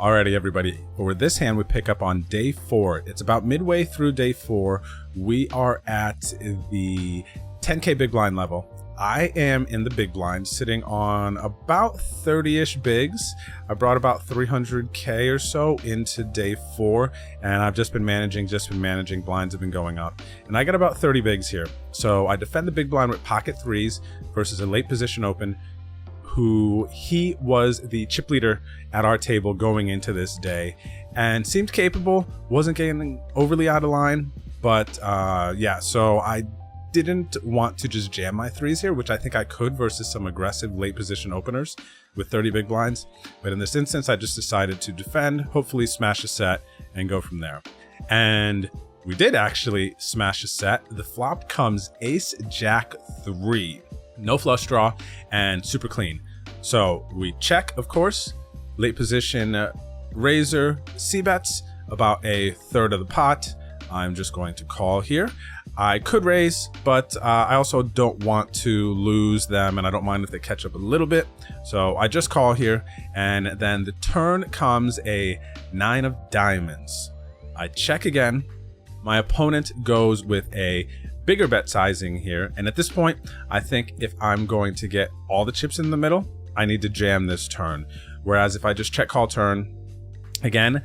Alrighty, everybody. For this hand, we pick up on day 4. It's about midway through day 4. We are at the 10K big blind level. I am in the big blind, sitting on about 30-ish bigs. I brought about 300K or so into day 4, and I've just been managing. Blinds have been going up, and I got about 30 bigs here. So I defend the big blind with pocket 3s versus a late position open, who he was the chip leader at our table going into this day and seemed capable, wasn't getting overly out of line, but yeah, so I didn't want to just jam my 3s here, which I think I could versus some aggressive late position openers with 30 big blinds, but in this instance I just decided to defend, hopefully smash a set and go from there. And we did actually smash a set. The flop comes ace jack 3, no flush draw, and super clean. So we check, of course, late position razor c-bets about a third of the pot. I'm just going to call here. I could raise, but I also don't want to lose them, and I don't mind if they catch up a little bit. So I just call here, and then the turn comes a 9 of diamonds. I check again. My opponent goes with a bigger bet sizing here, and at this point I think if I'm going to get all the chips in the middle, I need to jam this turn. Whereas if I just check call turn again,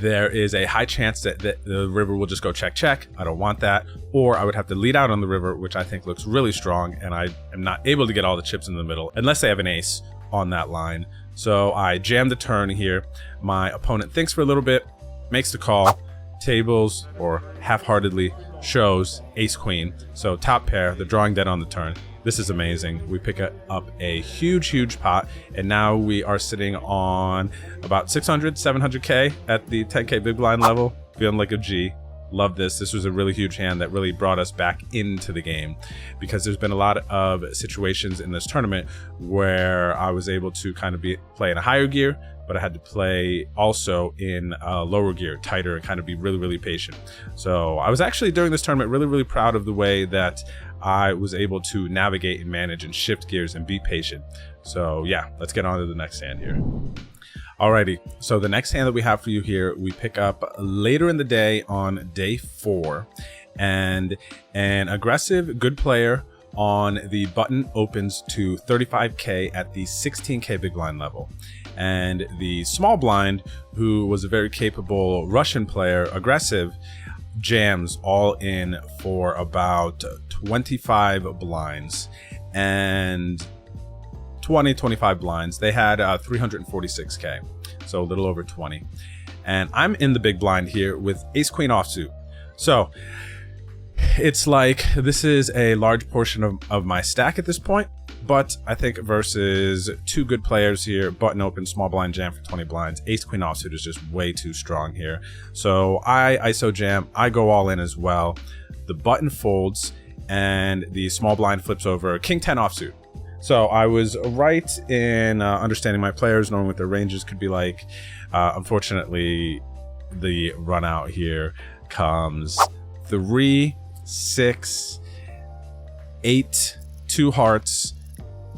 there is a high chance that the river will just go check check. I don't want that, or I would have to lead out on the river, which I think looks really strong, and I am not able to get all the chips in the middle unless they have an ace on that line. So I jam the turn here. My opponent thinks for a little bit, makes the call, tables or half-heartedly shows ace queen. So top pair, the drawing dead on the turn. This is amazing. We pick up a huge pot, and now we are sitting on about 600, 700K at the 10K big blind level, feeling like a G. Love this. This was a really huge hand that really brought us back into the game, because there's been a lot of situations in this tournament where I was able to kind of play in a higher gear, but I had to play also in a lower gear, tighter, and kind of be really patient. So I was actually, during this tournament, really proud of the way that I was able to navigate and manage and shift gears and be patient. So yeah, let's get on to the next hand here. Alrighty, so the next hand that we have for you here, we pick up later in the day on day 4, and an aggressive good player on the button opens to 35K at the 16K big blind level. And the small blind, who was a very capable Russian player, aggressive, jams all in for about 25 blinds and 25 blinds. They had 346K, so a little over 20. And I'm in the big blind here with ace queen offsuit. So it's like this is a large portion of my stack at this point, but I think versus two good players here, button open, small blind jam for 20 blinds, ace queen offsuit is just way too strong here. So I ISO jam, I go all in as well. The button folds and the small blind flips over king 10 offsuit. So I was right in understanding my players, knowing what their ranges could be like. Unfortunately, the run out here comes 3, 6, 8, 2 hearts,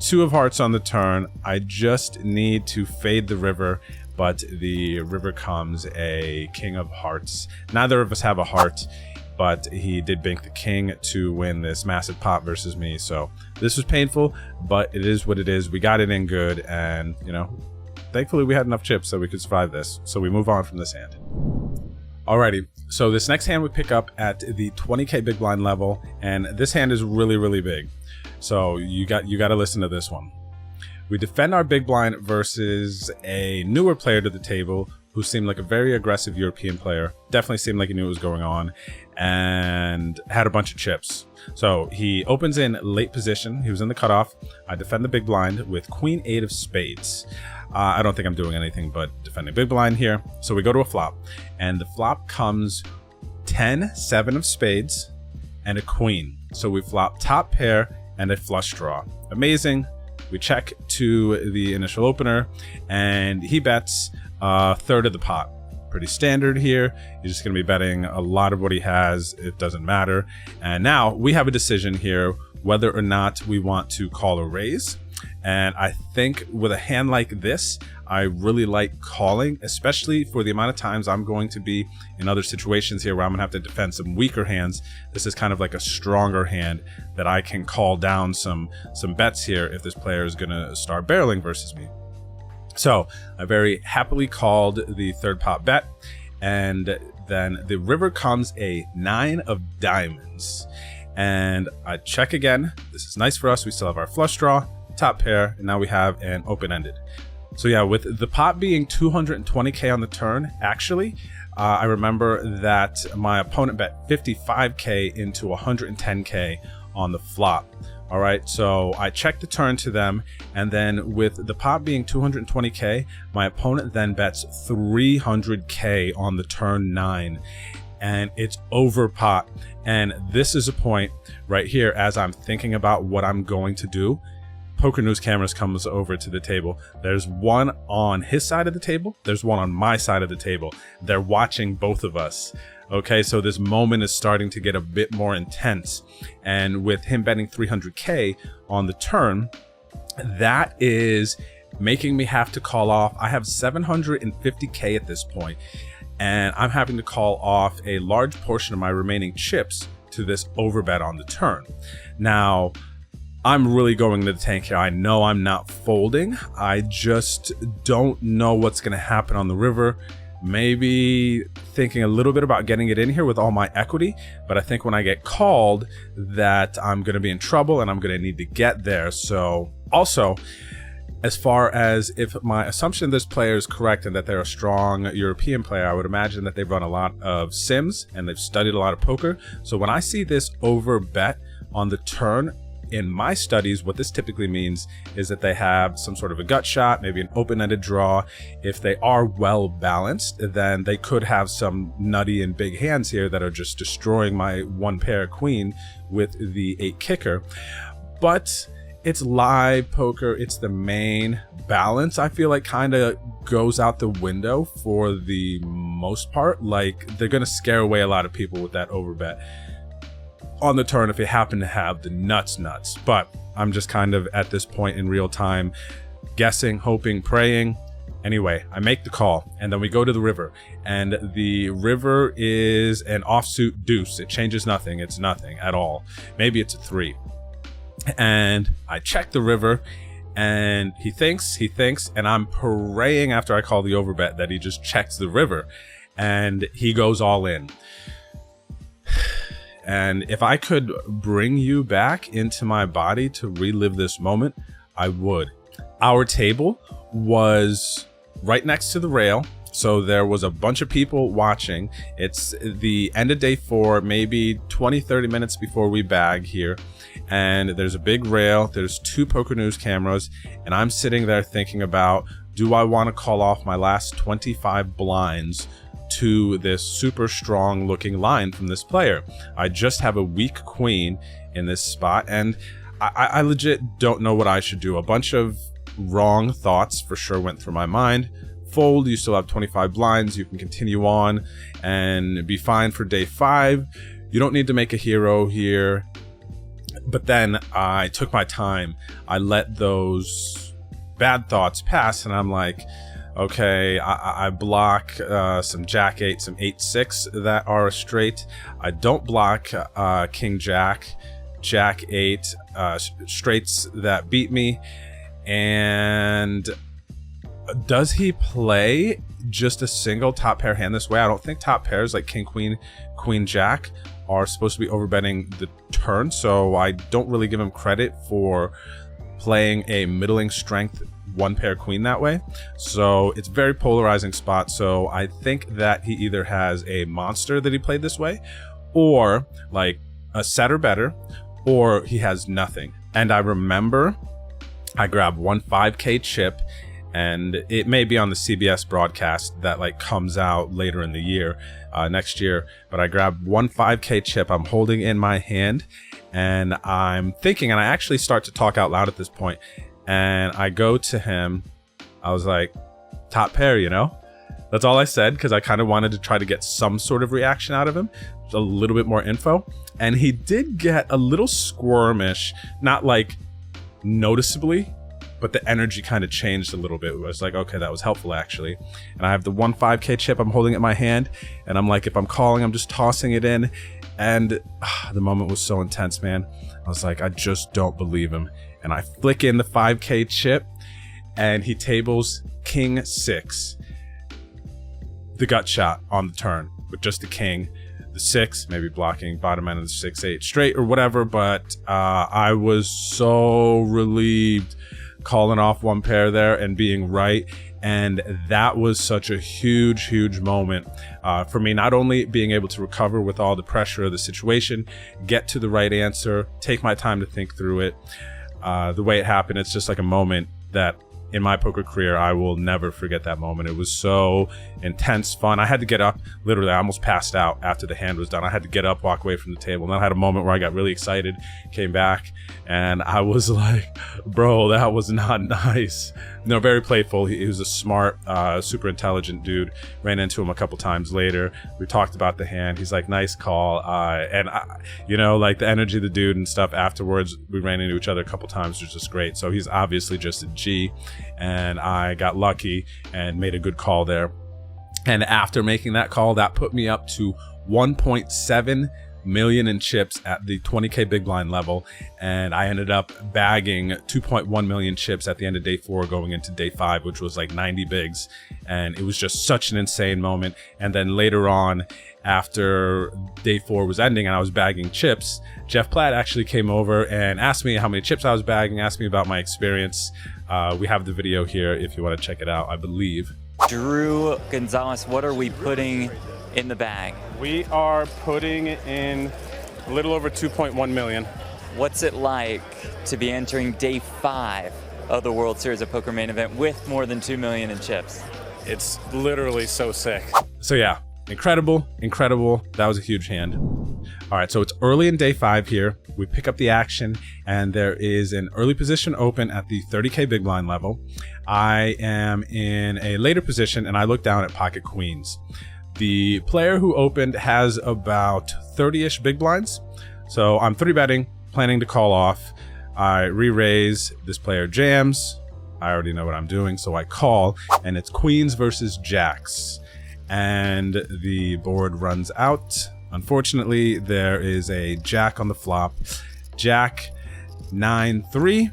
2 of hearts on the turn. I just need to fade the river, but the river comes a king of hearts. Neither of us have a heart, but he did bank the king to win this massive pot versus me. So this was painful, but it is what it is. We got it in good, and you know, thankfully we had enough chips so we could survive this. So we move on from this hand. Alrighty, so this next hand we pick up at the 20K big blind level, and this hand is really big. So you got to listen to this one. We defend our big blind versus a newer player to the table who seemed like a very aggressive European player. Definitely seemed like he knew what was going on and had a bunch of chips. So he opens in late position. He was in the cutoff. I defend the big blind with queen 8 of spades. I don't think I'm doing anything but defending big blind here. So we go to a flop, and the flop comes 10, 7 of spades, and a queen. So we flop top pair and a flush draw. Amazing. We check to the initial opener, and he bets a third of the pot. Pretty standard here. He's just going to be betting a lot of what he has. It doesn't matter. And now we have a decision here whether or not we want to call or raise. And I think with a hand like this, I really like calling, especially for the amount of times I'm going to be in other situations here where I'm gonna have to defend some weaker hands. This is kind of like a stronger hand that I can call down some bets here if this player is gonna start barreling versus me. So I very happily called the third pot bet, and then the river comes a 9 of diamonds. And I check again. This is nice for us. We still have our flush draw, top pair, and now we have an open-ended. So yeah, with the pot being 220k on the turn, actually, I remember that my opponent bet 55k into 110k on the flop. All right, so I checked the turn to them, and then with the pot being 220k, my opponent then bets 300k on the turn 9, and it's over pot. And this is a point right here as I'm thinking about what I'm going to do. Poker News Cameras comes over to the table. There's one on his side of the table. There's one on my side of the table. They're watching both of us. Okay, so this moment is starting to get a bit more intense. And with him betting 300k on the turn, that is making me have to call off. I have 750k at this point, and I'm having to call off a large portion of my remaining chips to this overbet on the turn. Now, I'm really going to the tank here. I know I'm not folding. I just don't know what's going to happen on the river. Maybe thinking a little bit about getting it in here with all my equity, but I think when I get called that I'm going to be in trouble and I'm going to need to get there. So also, as far as if my assumption of this player is correct and that they're a strong European player, I would imagine that they've run a lot of sims and they've studied a lot of poker. So when I see this over bet on the turn, in my studies, what this typically means is that they have some sort of a gut shot, maybe an open-ended draw. If they are well balanced, then they could have some nutty and big hands here that are just destroying my one pair queen with the 8 kicker. But it's live poker. It's the main balance, I feel like, kind of goes out the window for the most part. Like, they're going to scare away a lot of people with that overbet on the turn if you happen to have the nuts. But I'm just kind of at this point in real time guessing, hoping, praying. Anyway, I make the call, and then we go to the river, and the river is an offsuit deuce. It changes nothing. It's nothing at all. Maybe it's a 3. And I check the river, and he thinks, and I'm praying after I call the overbet that he just checks the river, and he goes all in. And if I could bring you back into my body to relive this moment, I would. Our table was right next to the rail, so there was a bunch of people watching. It's the end of day 4, maybe 20-30 minutes before we bag here, and there's a big rail, there's 2 Poker News cameras, and I'm sitting there thinking about, do I want to call off my last 25 blinds to this super strong looking line from this player? I just have a weak queen in this spot, and I legit don't know what I should do. A bunch of wrong thoughts for sure went through my mind. Fold, you still have 25 blinds, you can continue on and be fine for day 5. You don't need to make a hero here. But then I took my time. I let those bad thoughts pass, and I'm like, okay, I block some Jack 8, some 8-6 that are a straight. I don't block King Jack, Jack 8, straights that beat me. And does he play just a single top pair hand this way? I don't think top pairs like King Queen, Queen Jack are supposed to be overbetting the turn, so I don't really give him credit for playing a middling strength one pair queen that way. So it's very polarizing spot. So I think that he either has a monster that he played this way, or like a set or better, or he has nothing. And I remember I grabbed one 5K chip, and it may be on the CBS broadcast that like comes out later in the year, next year, but I grabbed one 5K chip. I'm holding in my hand, and I'm thinking, and I actually start to talk out loud at this point, and I go to him. I was like, top pair, you know? That's all I said, because I kind of wanted to try to get some sort of reaction out of him. a little bit more info. And he did get a little squirmish, not like noticeably, but the energy kind of changed a little bit. It was like, okay, that was helpful actually. And I have the 1.5K chip I'm holding in my hand, and I'm like, if I'm calling, I'm just tossing it in. And the moment was so intense, man. I was like, I just don't believe him. And I flick in the 5K chip, and he tables king 6. The gut shot on the turn with just the king. The 6, maybe blocking bottom end of the 6-8 straight or whatever, but I was so relieved calling off one pair there and being right. And that was such a huge moment for me, not only being able to recover with all the pressure of the situation, get to the right answer, take my time to think through it. The way it happened, it's just like a moment that in my poker career, I will never forget that moment. It was so intense, fun. I had to get up. Literally, I almost passed out after the hand was done. I had to get up, walk away from the table. And then I had a moment where I got really excited, came back, and I was like, bro, that was not nice. No, very playful. He was a smart, super intelligent dude. Ran into him a couple times later. We talked about the hand. He's like, nice call. And you know, like the energy of the dude and stuff afterwards, we ran into each other a couple times, which was just great. So he's obviously just a G. And I got lucky and made a good call there. And after making that call, that put me up to 1.7 million in chips at the 20K big blind level. And I ended up bagging 2.1 million chips at the end of day 4 going into day 5, which was like 90 bigs. And it was just such an insane moment. And then later on, after day 4 was ending and I was bagging chips, Jeff Platt actually came over and asked me how many chips I was bagging, asked me about my experience. We have the video here if you want to check it out, I believe. Drew Gonzalez, what are we putting in the bag? We are putting in a little over 2.1 million. What's it like to be entering day 5 of the World Series of Poker Main Event with more than 2 million in chips? It's literally so sick. So yeah, incredible. That was a huge hand. All right, so it's early in day 5 here. We pick up the action, and there is an early position open at the 30K big blind level. I am in a later position, and I look down at pocket queens. The player who opened has about 30-ish big blinds. So I'm 3-betting, planning to call off. I re-raise, this player jams. I already know what I'm doing, so I call, and it's queens versus jacks. And the board runs out. Unfortunately, there is a jack on the flop. Jack, 9-3,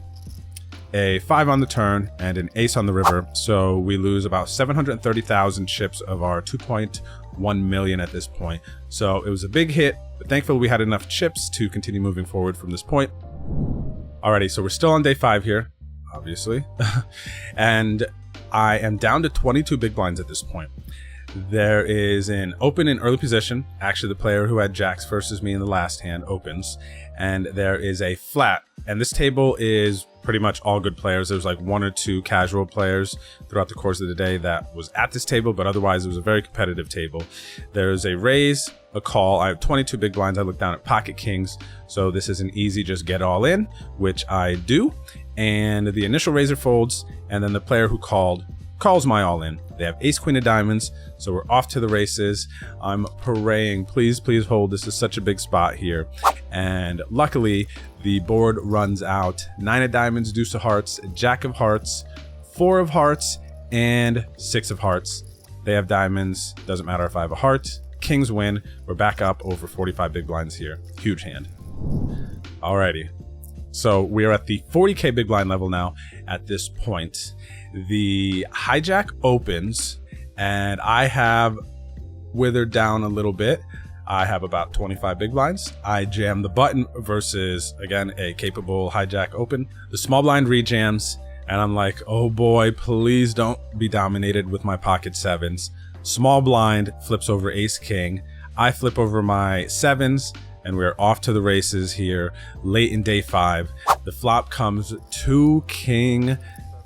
a 5 on the turn, and an ace on the river. So we lose about 730,000 chips of our 2.1 million at this point. So it was a big hit, but thankfully we had enough chips to continue moving forward from this point. Alrighty, so we're still on day 5 here, obviously. And I am down to 22 big blinds at this point. There is an open in early position. Actually, the player who had jacks versus me in the last hand opens. And there is a flat. And this table is pretty much all good players. There's like 1 or 2 casual players throughout the course of the day that was at this table, but otherwise it was a very competitive table. There's a raise, a call. I have 22 big blinds. I look down at pocket kings. So this is an easy just get all in, which I do. And the initial raiser folds, and then the player who called calls my all in. They have ace queen of diamonds, so we're off to the races. I'm praying, please hold. This is such a big spot here. And luckily the board runs out 9 of diamonds, deuce of hearts, jack of hearts, 4 of hearts, and 6 of hearts. They have diamonds, doesn't matter if I have a heart. Kings win. We're back up over 45 big blinds here. Huge hand. Alrighty, so we are at the 40K big blind level now at this point. The hijack opens, and I have withered down a little bit. I have about 25 big blinds. I jam the button versus, again, a capable hijack open. The small blind rejams, and I'm like, oh boy, please don't be dominated with my pocket 7s. Small blind flips over ace king. I flip over my 7s, and we're off to the races here late in day 5. The flop comes 2 king,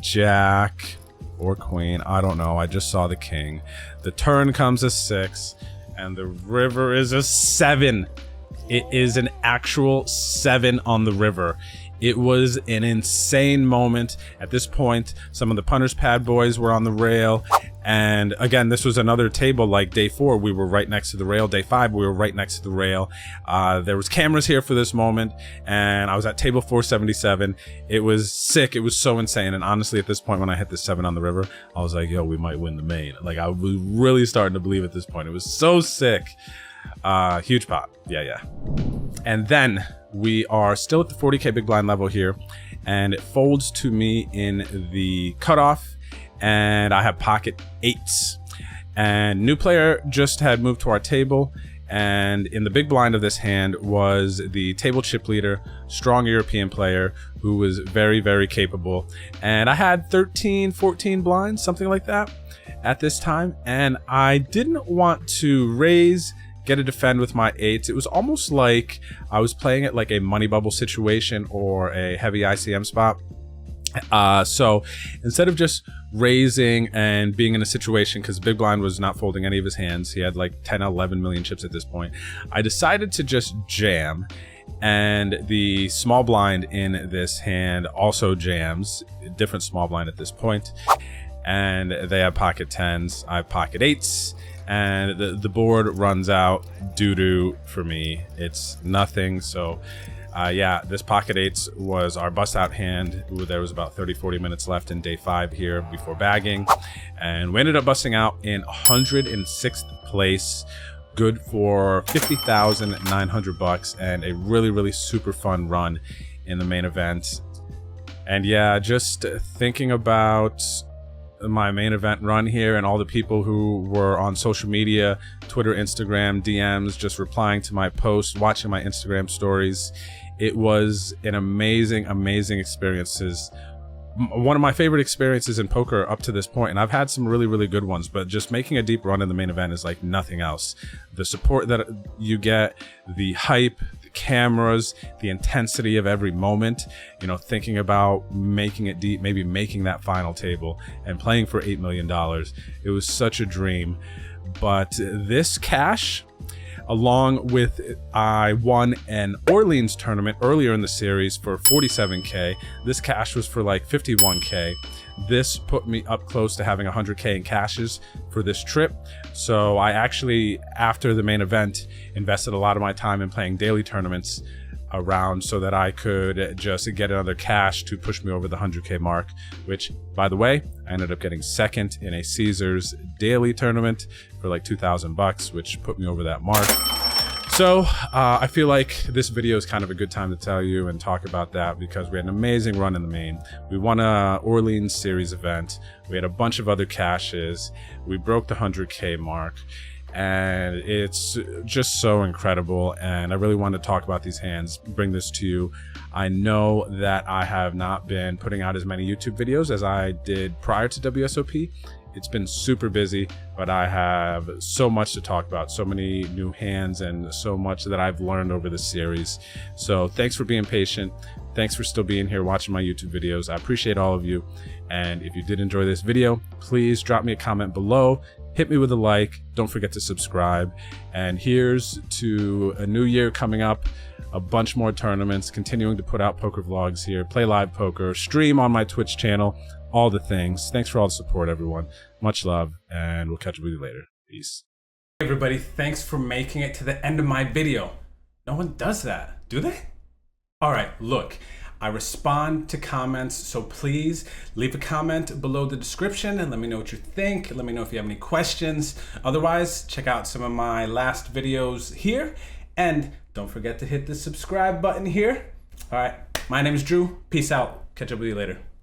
jack, or queen. I don't know. I just saw the king. The turn comes a 6, and the river is a 7. It is an actual 7 on the river. It was an insane moment. At this point, some of the punter's pad boys were on the rail. And again, this was another table like day 4. We were right next to the rail. Day 5, we were right next to the rail. There was cameras here for this moment. And I was at table 477. It was sick. It was so insane. And honestly, at this point, when I hit the 7 on the river, I was like, yo, we might win the main. Like, I was really starting to believe at this point. It was so sick. Huge pot. Yeah. And then we are still at the 40K big blind level here, and it folds to me in the cutoff, and I have pocket 8s. And new player just had moved to our table, and in the big blind of this hand was the table chip leader, strong European player who was very, very capable. And I had 13, 14 blinds, something like that at this time, and I didn't want to raise, get a defend with my 8s. It was almost like I was playing it like a money bubble situation or a heavy ICM spot. So instead of just raising and being in a situation, because big blind was not folding any of his hands, he had like 10, 11 million chips at this point, I decided to just jam. And the small blind in this hand also jams, different small blind at this point. And they have pocket 10s, I have pocket 8s. And the board runs out doo-doo for me. It's nothing. So yeah, this pocket 8s was our bust out hand. There was about 30-40 minutes left in day 5 here before bagging, and we ended up busting out in 106th place, good for 50,900 bucks, and a really super fun run in the main event. And yeah, just thinking about my main event run here and all the people who were on social media, Twitter, Instagram, DMs, just replying to my posts, watching my Instagram stories. It was an amazing experiences. One of my favorite experiences in poker up to this point, and I've had some really good ones, but just making a deep run in the main event is like nothing else. The support that you get, the hype, the cameras, the intensity of every moment, you know, thinking about making it deep, maybe making that final table and playing for $8 million. It was such a dream. But this cash, along with I won an Orleans tournament earlier in the series for 47K. This cash was for like 51K. This put me up close to having 100K in cashes for this trip. So I actually, after the main event, invested a lot of my time in playing daily tournaments around so that I could just get another cash to push me over the 100K mark, which, by the way, I ended up getting second in a Caesars daily tournament for like 2,000 bucks, which put me over that mark. So I feel like this video is kind of a good time to tell you and talk about that, because we had an amazing run in the main. We won a Orleans series event. We had a bunch of other cashes. We broke the 100K mark. And it's just so incredible, and I really wanted to talk about these hands, bring this to you. I know that I have not been putting out as many YouTube videos as I did prior to WSOP. It's been super busy, but I have so much to talk about, so many new hands and so much that I've learned over this series. So thanks for being patient. Thanks for still being here watching my YouTube videos. I appreciate all of you. And if you did enjoy this video, please drop me a comment below. Hit me with a like. Don't forget to subscribe. And here's to a new year coming up, a bunch more tournaments, continuing to put out poker vlogs here, play live poker, stream on my Twitch channel, all the things. Thanks for all the support, everyone. Much love, and we'll catch up with you later. Peace. Hey everybody, thanks for making it to the end of my video. No one does that, do they? All right, look. I respond to comments, so please leave a comment below the description and let me know what you think. Let me know if you have any questions. Otherwise, check out some of my last videos here, and don't forget to hit the subscribe button here. All right, my name is Drew. Peace out. Catch up with you later.